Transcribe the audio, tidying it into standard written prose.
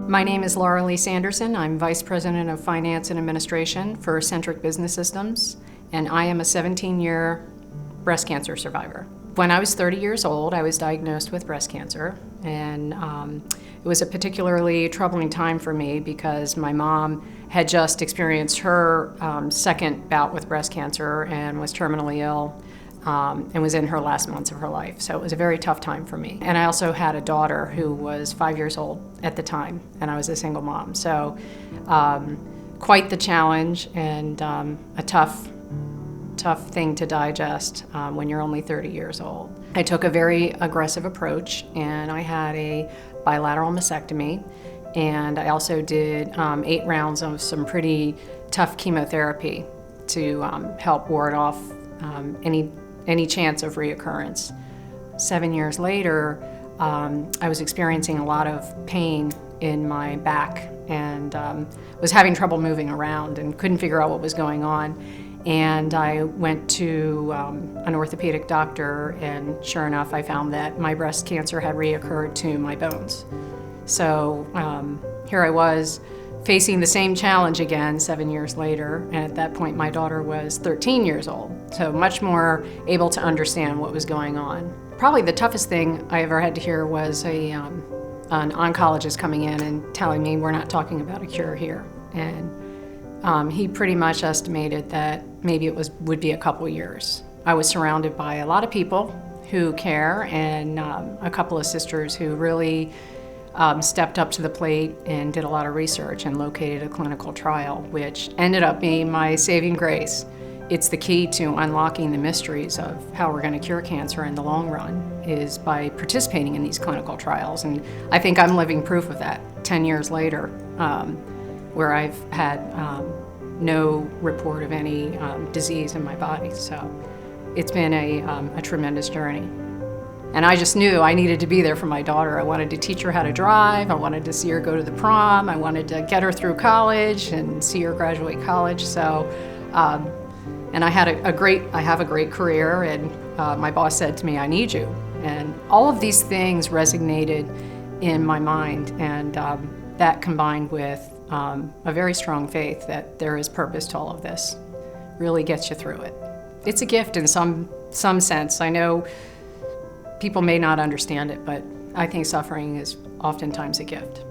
My name is Loralea Sanderson. I'm Vice President of Finance and Administration for Centric Business Systems, and I am a 17-year breast cancer survivor. When I was 30 years old, I was diagnosed with breast cancer, and it was a particularly troubling time for me because my mom had just experienced her second bout with breast cancer and was terminally ill. And was in her last months of her life. So it was a very tough time for me. And I also had a daughter who was 5 years old at the time, and I was a single mom. So quite the challenge and a tough thing to digest when you're only 30 years old. I took a very aggressive approach, and I had a bilateral mastectomy, and I also did 8 rounds of some pretty tough chemotherapy to help ward off any chance of reoccurrence. 7 years later, I was experiencing a lot of pain in my back and was having trouble moving around and couldn't figure out what was going on. And I went to an orthopedic doctor, and sure enough, I found that my breast cancer had reoccurred to my bones. So here I was, facing the same challenge again 7 years later, and at that point my daughter was 13 years old, so much more able to understand what was going on. Probably the toughest thing I ever had to hear was an oncologist coming in and telling me, we're not talking about a cure here. And he pretty much estimated that maybe would be a couple years. I was surrounded by a lot of people who care, and a couple of sisters who really stepped up to the plate and did a lot of research and located a clinical trial, which ended up being my saving grace. It's the key to unlocking the mysteries of how we're going to cure cancer in the long run, is by participating in these clinical trials. And I think I'm living proof of that 10 years later, where I've had no report of any disease in my body. So it's been a tremendous journey. And I just knew I needed to be there for my daughter. I wanted to teach her how to drive. I wanted to see her go to the prom. I wanted to get her through college and see her graduate college. So, and I have a great career, and my boss said to me, I need you. And all of these things resonated in my mind, and that combined with a very strong faith that there is purpose to all of this really gets you through it. It's a gift in some sense. I know people may not understand it, but I think suffering is oftentimes a gift.